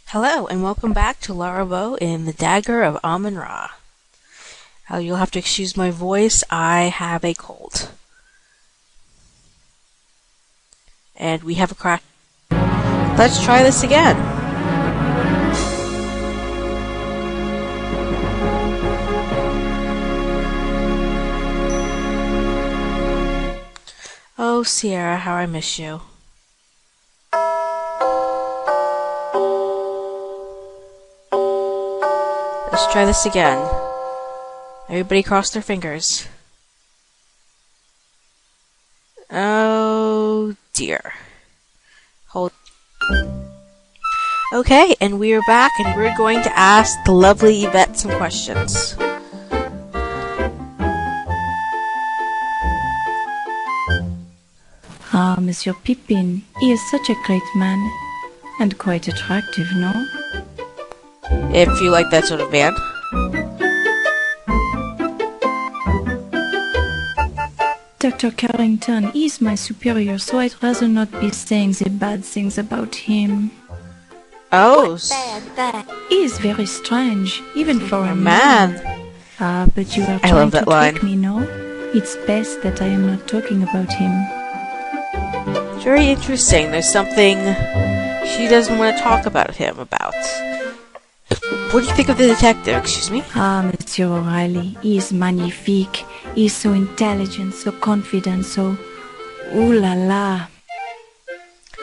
Hello, and welcome back to Laraboe in the Dagger of Amun-Ra. You'll have to excuse my voice, I have a cold. And we have a crack. Let's try this again. Oh, Sierra, how I miss you. Let's try this again. Everybody cross their fingers. Oh dear. Hold. Okay, and we are back, and we're going to ask the lovely Yvette some questions. Ah, Monsieur Pippin, he is such a great man, and quite attractive, no? If you like that sort of man. Dr. Carrington is my superior, so I'd rather not be saying the bad things about him. Oh, He is very strange, even for a man. Ah, but you are I trying love to that line. trick me, no? It's best that I am not talking about him. Very interesting. There's something she doesn't want to talk about him about. What do you think of the detective? Excuse me? Ah, Monsieur O'Reilly, he is magnifique. He is so intelligent, so confident, so... Ooh la la.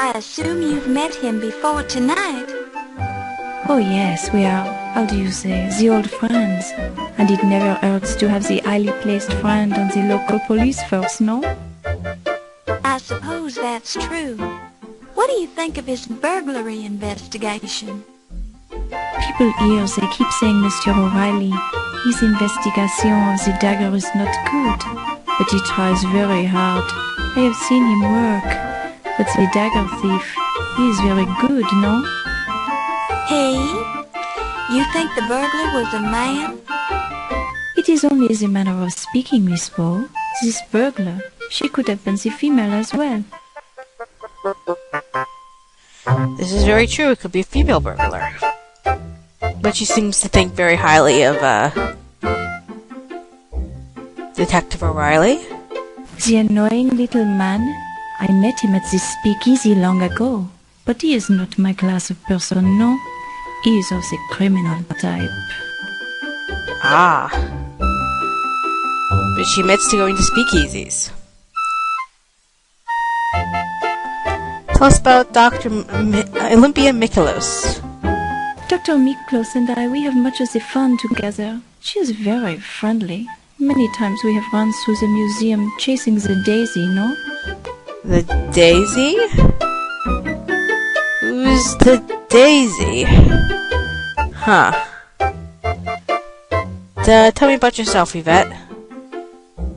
I assume you've met him before tonight. Oh yes, we are, how do you say, the old friends. And it never hurts to have the highly placed friend on the local police force, no? I suppose that's true. What do you think of his burglary investigation? People here, they keep saying Monsieur O'Reilly, his investigation of the dagger is not good, but he tries very hard. I have seen him work, but the dagger thief, he is very good, no? He? You think the burglar was a man? It is only the manner of speaking, Miss Poe. This burglar, she could have been the female as well. This is very true. It could be a female burglar. But she seems to think very highly of, Detective O'Reilly. The annoying little man, I met him at this speakeasy long ago, but he is not my class of person, no. He is of the criminal type. Ah. But she admits to going to speakeasies. Tell us about Dr. Olympia Mikolos. Dr. Miklos and I, we have much of the fun together. She is very friendly. Many times we have run through the museum chasing the daisy, no? The Daisy? Who's the Daisy? Huh. Tell me about yourself, Yvette.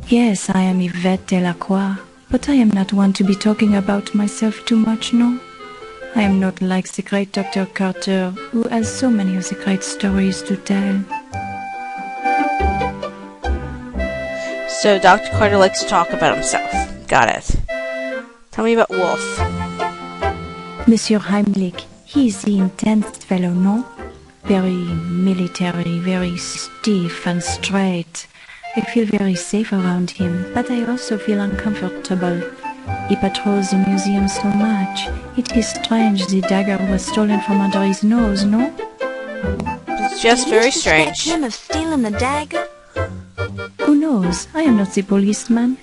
Yes, I am Yvette Delacroix, but I am not one to be talking about myself too much, no? I am not like the great Dr. Carter, who has so many of the great stories to tell. So Dr. Carter likes to talk about himself. Got it. Tell me about Wolf. Monsieur Heimlich, he is the intense fellow, no? Very military, very stiff and straight. I feel very safe around him, but I also feel uncomfortable. He patrols the museum so much. It is strange the dagger was stolen from under his nose, no? It's just very strange. Suspect him of stealing the dagger? Who knows? I am not the policeman.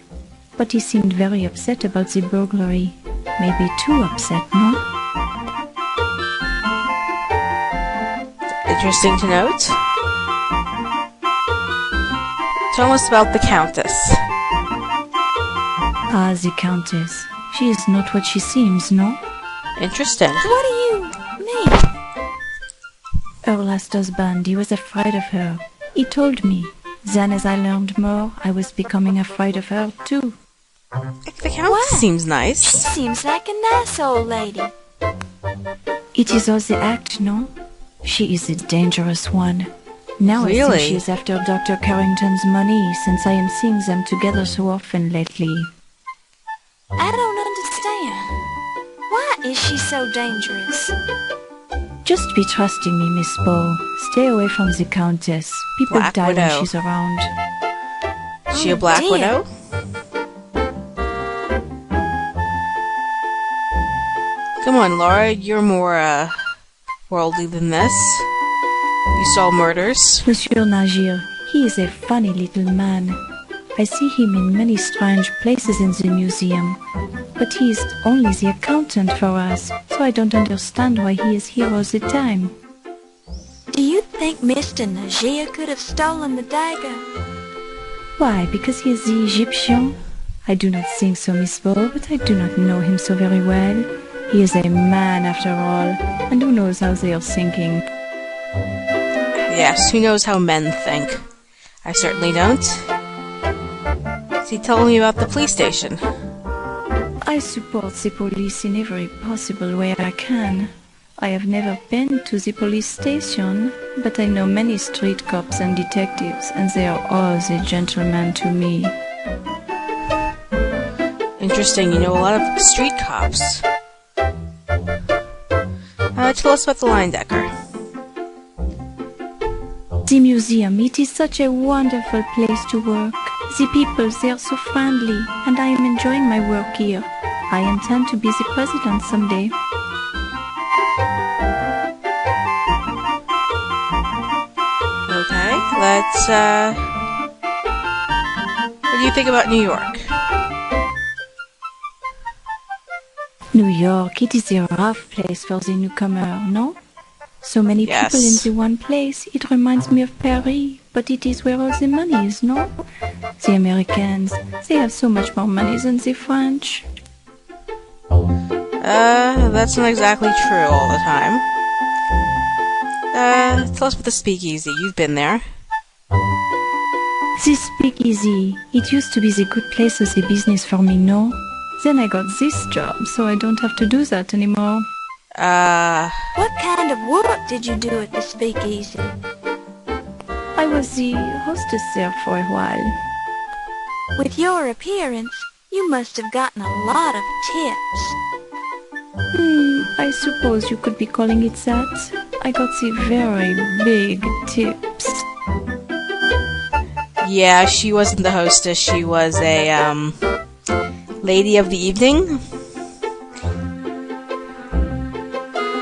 But he seemed very upset about the burglary. Maybe too upset, no? Interesting to note. Tell us about the Countess. Ah, the Countess. She is not what she seems, no? Interesting. What do you mean? Her last husband, he was afraid of her. He told me. Then as I learned more, I was becoming afraid of her too. The Countess seems nice. She seems like a nice old lady. It is all the act, no? She is a dangerous one. Now I Really? think she is after Dr. Carrington's money, since I am seeing them together so often lately. I don't understand. Why is she so dangerous? Just be trusting me, Miss Bow. Stay away from the Countess. People Black die Widow. when she's around. Is she a Black dear. Widow? Come on, Laura, you're more, worldly than this. You saw murders. Monsieur Najir, he is a funny little man. I see him in many strange places in the museum. But he is only the accountant for us, so I don't understand why he is here all the time. Do you think Mr. Najir could have stolen the dagger? Why, because he is the Egyptian? I do not think so, Miss Bow, but I do not know him so very well. He is a man after all, and who knows how they are thinking. Yes, who knows how men think? I certainly don't. Is he telling me about the police station? I support the police in every possible way I can. I have never been to the police station, but I know many street cops and detectives, and they are all the gentlemen to me. Interesting, you know a lot of street cops. Tell us about the Linedecker. The museum, it is such a wonderful place to work. The people, they are so friendly, and I am enjoying my work here. I intend to be the president someday. Okay, let's, what do you think about New York? New York, it is a rough place for the newcomer, no? So many Yes. people in the one place, it reminds me of Paris, but it is where all the money is, no? The Americans, they have so much more money than the French. That's not exactly true all the time. Tell us about the Speakeasy. You've been there. This speakeasy, it used to be the good place of the business for me, no? Then I got this job, so I don't have to do that anymore. What kind of work did you do at the speakeasy? I was the hostess there for a while. With your appearance, you must have gotten a lot of tips. I suppose you could be calling it that. I got the very big tips. Yeah, she wasn't the hostess. She was a, lady of the evening.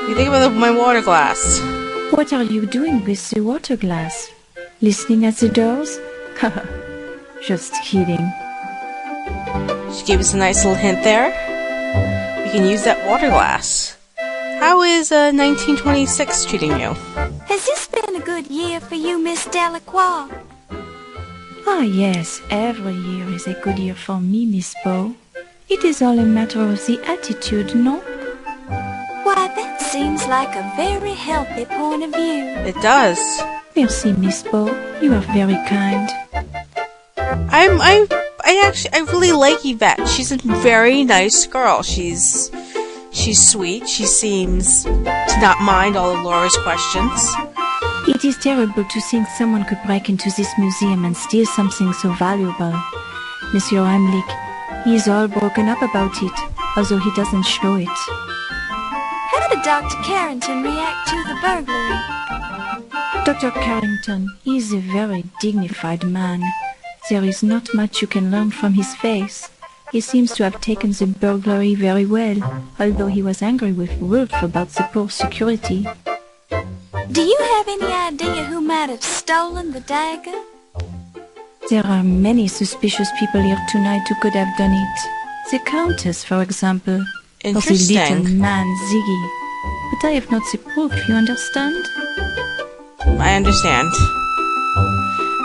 You think about my water glass. What are you doing with the water glass? Listening at the doors? Haha, just kidding. She gave us a nice little hint there. We can use that water glass. How is 1926 treating you? Has this been a good year for you, Miss Delacroix? Ah yes, every year is a good year for me, Miss Bow. It is all a matter of the attitude, no? Why, that seems like a very healthy point of view. It does. Merci, Miss Bow. You are very kind. I really like Yvette. She's a very nice girl. She's sweet. She seems to not mind all of Laura's questions. It is terrible to think someone could break into this museum and steal something so valuable. Monsieur Heimlich, he is all broken up about it, although he doesn't show it. How did Dr. Carrington react to the burglary? Dr. Carrington, he is a very dignified man. There is not much you can learn from his face. He seems to have taken the burglary very well, although he was angry with Wolf about the poor security. Do you have any idea who might have stolen the dagger? There are many suspicious people here tonight who could have done it. The Countess, for example. Or the Interesting. little man, Ziggy. But I have not the proof, you understand? I understand.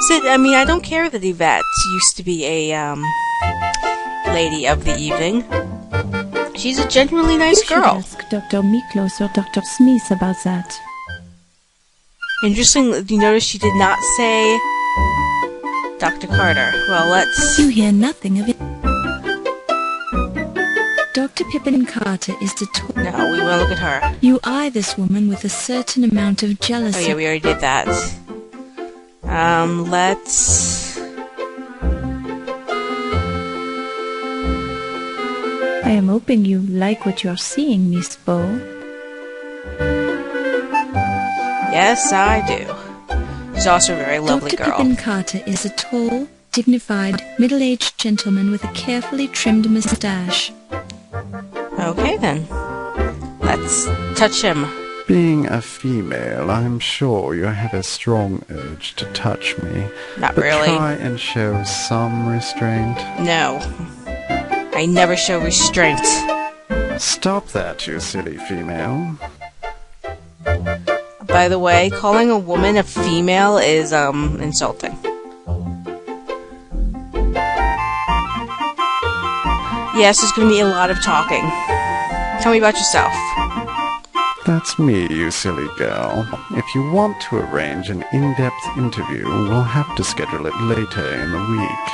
Sid, I don't care that Yvette used to be a, lady of the evening. She's a genuinely nice You should girl. ask Dr. Miklos or Dr. Smith about that. Interesting, you notice she did not say Dr. Carter. Well, let's... You hear nothing of it. Dr. Pippin Carter is the No, we want to look at her. You eye this woman with a certain amount of Oh jealousy. yeah, we already did that. Let's... I am hoping you like what you are seeing, Miss Bow. Yes, I do. She's also a very lovely Dr. girl. Pippin Carter is a tall, dignified, middle-aged gentleman with a carefully trimmed mustache. Okay, then. Let's touch him. Being a female, I'm sure you have a strong urge to touch me. Not but really. Try and show some restraint. No. I never show restraint. Stop that, you silly female. By the way, calling a woman a female is, insulting. Yes, there's gonna be a lot of talking. Tell me about yourself. That's me, you silly girl. If you want to arrange an in-depth interview, we'll have to schedule it later in the week.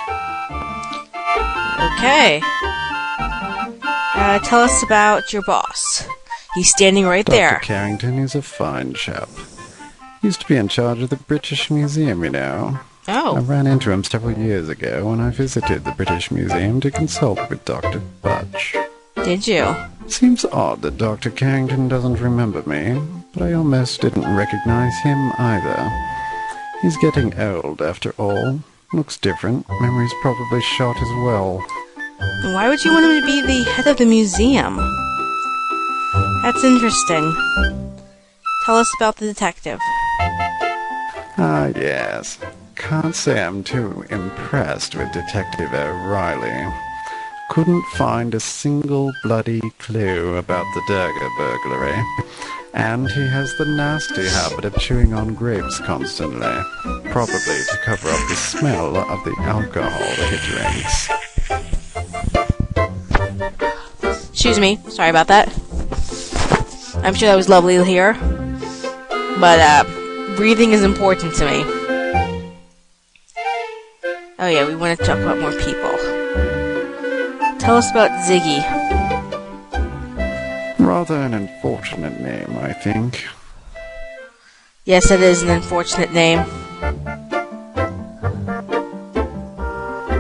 Okay. Tell us about your boss. He's standing right Dr. there. Carrington is a fine chap. Used to be in charge of the British Museum, you know. I Oh, ran into him several years ago when I visited the British Museum to consult with Dr. Butch. did you? Seems odd that Dr. Carrington doesn't remember me, but I almost didn't recognize him either. He's getting old, after all. Looks different. Memory's probably shot as well. Why would you want him to be the head of the museum? That's interesting. Tell us about the detective. Ah, yes. Can't say I'm too impressed with Detective O'Reilly. Couldn't find a single bloody clue about the Durga burglary. And he has the nasty habit of chewing on grapes constantly. Probably to cover up the smell of the alcohol that he drinks. Excuse me. Sorry about that. I'm sure that was lovely to hear. But, breathing is important to me. Oh yeah, we want to talk about more people. Tell us about Ziggy. Rather an unfortunate name, I think. Yes, it is an unfortunate name.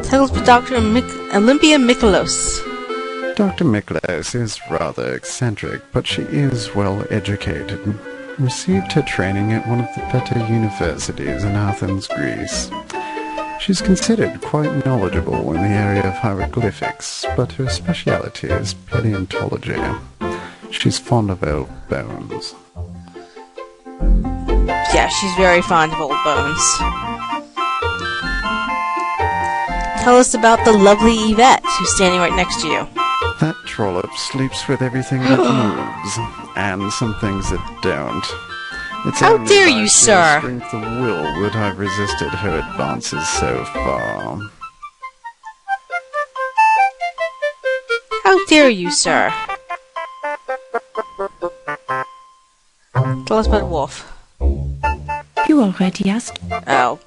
Tell us about Dr. Olympia Mikolos. Dr. Miklos is rather eccentric, but she is well educated. Received her training at one of the better universities in Athens, Greece. She's considered quite knowledgeable in the area of hieroglyphics, but her speciality is paleontology. She's fond of old bones. Yeah, she's very fond of old bones. Tell us about the lovely Yvette, who's standing right next to you. That trollop sleeps with everything that moves, and some things that don't. It's How only dare by you, sheer sir. strength of will that I've resisted her advances so far. How dare you, sir? Tell us about Wolf. You already asked. Oh.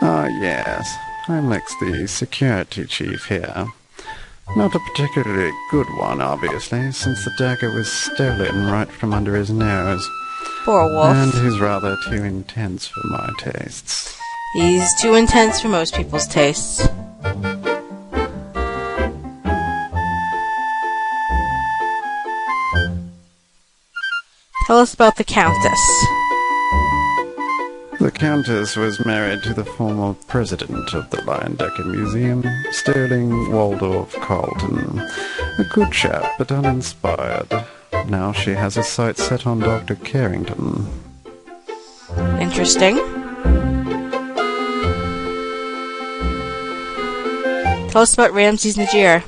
Ah, yes. Heimlich's the security chief here. Not a particularly good one, obviously, since the dagger was stolen right from under his nose. Poor Wolf. And he's rather too intense for my tastes. He's too intense for most people's tastes. Tell us about the Countess. The Countess was married to the former president of the Leyendecker Museum, Sterling Waldorf Carlton. A good chap, but uninspired. Now she has her sights set on Dr. Carrington. Interesting. Tell us about Ramses Najir.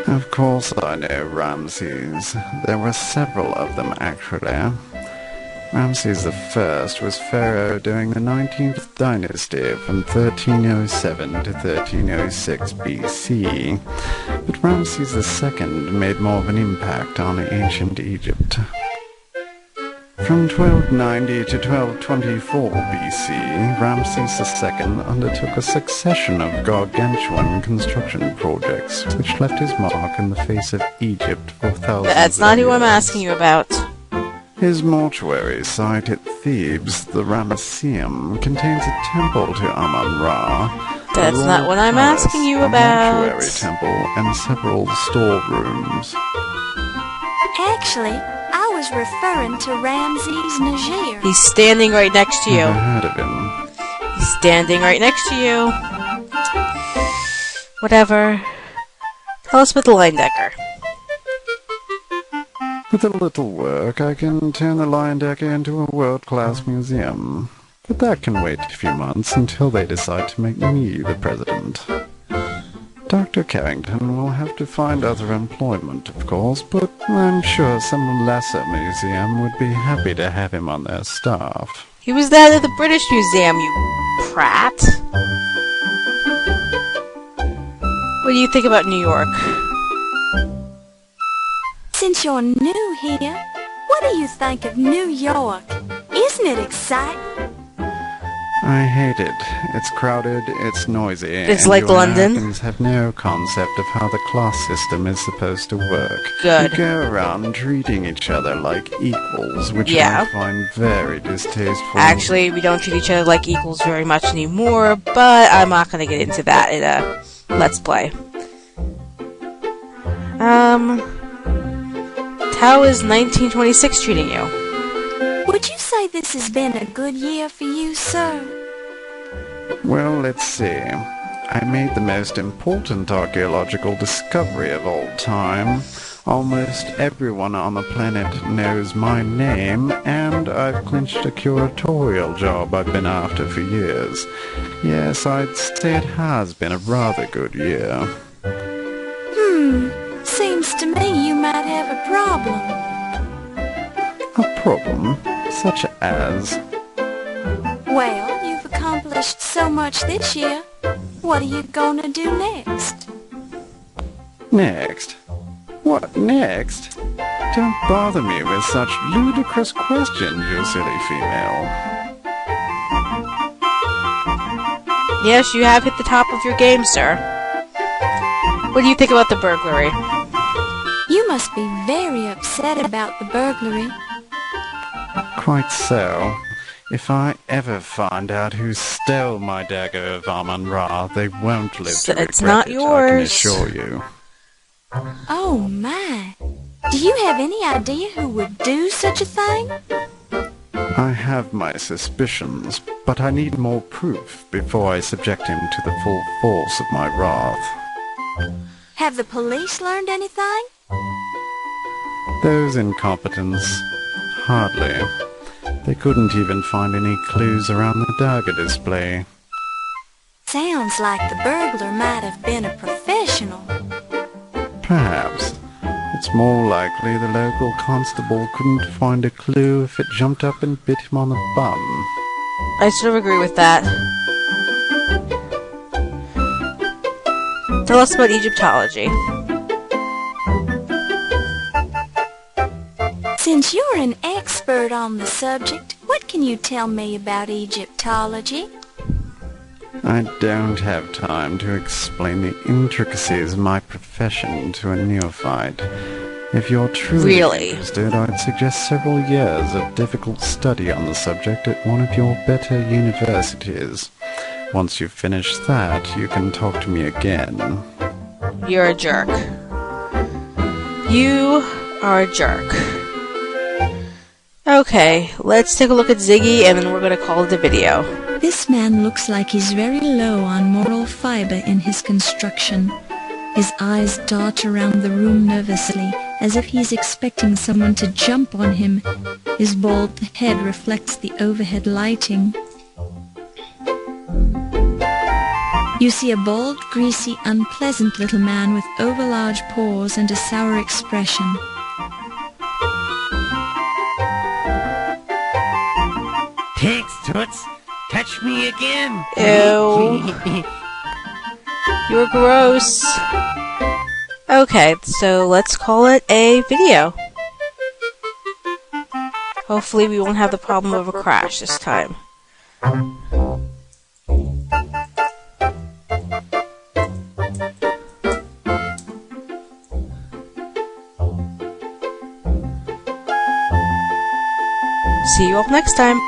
Of course I know Ramses. There were several of them, actually. Ramses I was pharaoh during the 19th dynasty from 1307 to 1306 BC, but Ramses II made more of an impact on ancient Egypt. From 1290 to 1224 BC, Ramses II undertook a succession of gargantuan construction projects, which left his mark in the face of Egypt for thousands That's not of who I'm years. asking you about. His mortuary site at Thebes, the Ramesseum, contains a temple to Amun-Ra, That's royal not what I'm palace, asking you a about. mortuary temple, and several storerooms. Actually, I was referring to Ramses Najir. He's standing right next to you. Never heard of him. He's standing right next to you. Whatever. Tell us about the Leyendecker. With a little work, I can turn the Leyendecker into a world-class museum. But that can wait a few months until they decide to make me the president. Dr. Carrington will have to find other employment, of course, but I'm sure some lesser museum would be happy to have him on their staff. He was that at the British Museum, you prat. What do you think about New York? Since you're new here, what do you think of New York? Isn't it exciting? I hate it. It's crowded, it's noisy, It's and like you London? Americans have no concept of how the class system is supposed to work. Good. You go around treating each other like equals, which Yeah. I find very distasteful. Actually, we don't treat each other like equals very much anymore, but I'm not going to get into that in a Let's Play. How is 1926 treating you? Would you say this has been a good year for you, sir? Well, let's see. I made the most important archaeological discovery of all time. Almost everyone on the planet knows my name, and I've clinched a curatorial job I've been after for years. Yes, I'd say it has been a rather good year. Seems to me you might have a problem. A problem? Such as? Well, you've accomplished so much this year. What are you gonna do next? Next? What next? Don't bother me with such ludicrous questions, you silly female. Yes, you have hit the top of your game, sir. What do you think about the burglary? You must be very upset about the burglary. Quite so. If I ever find out who stole my dagger of Amun-Ra, they won't live to regret It's not it, yours. I can assure you. Oh my. Do you have any idea who would do such a thing? I have my suspicions, but I need more proof before I subject him to the full force of my wrath. Have the police learned anything? Those incompetents? Hardly. They couldn't even find any clues around the dagger display. Sounds like the burglar might have been a professional. Perhaps. It's more likely the local constable couldn't find a clue if it jumped up and bit him on the bum. I sort of agree with that. Tell us about Egyptology. Since you're an expert on the subject, what can you tell me about Egyptology? I don't have time to explain the intricacies of my profession to a neophyte. If you're truly Really? interested, I'd suggest several years of difficult study on the subject at one of your better universities. Once you've finished that, you can talk to me again. You're a jerk. You are a jerk. Okay, let's take a look at Ziggy and then we're gonna call it a video. This man looks like he's very low on moral fiber in his construction. His eyes dart around the room nervously, as if he's expecting someone to jump on him. His bald head reflects the overhead lighting. You see a bald, greasy, unpleasant little man with overlarge paws and a sour expression. Thanks, Toots. Touch me again. Ew. You're gross. Okay, so let's call it a video. Hopefully we won't have the problem of a crash this time. See you all next time.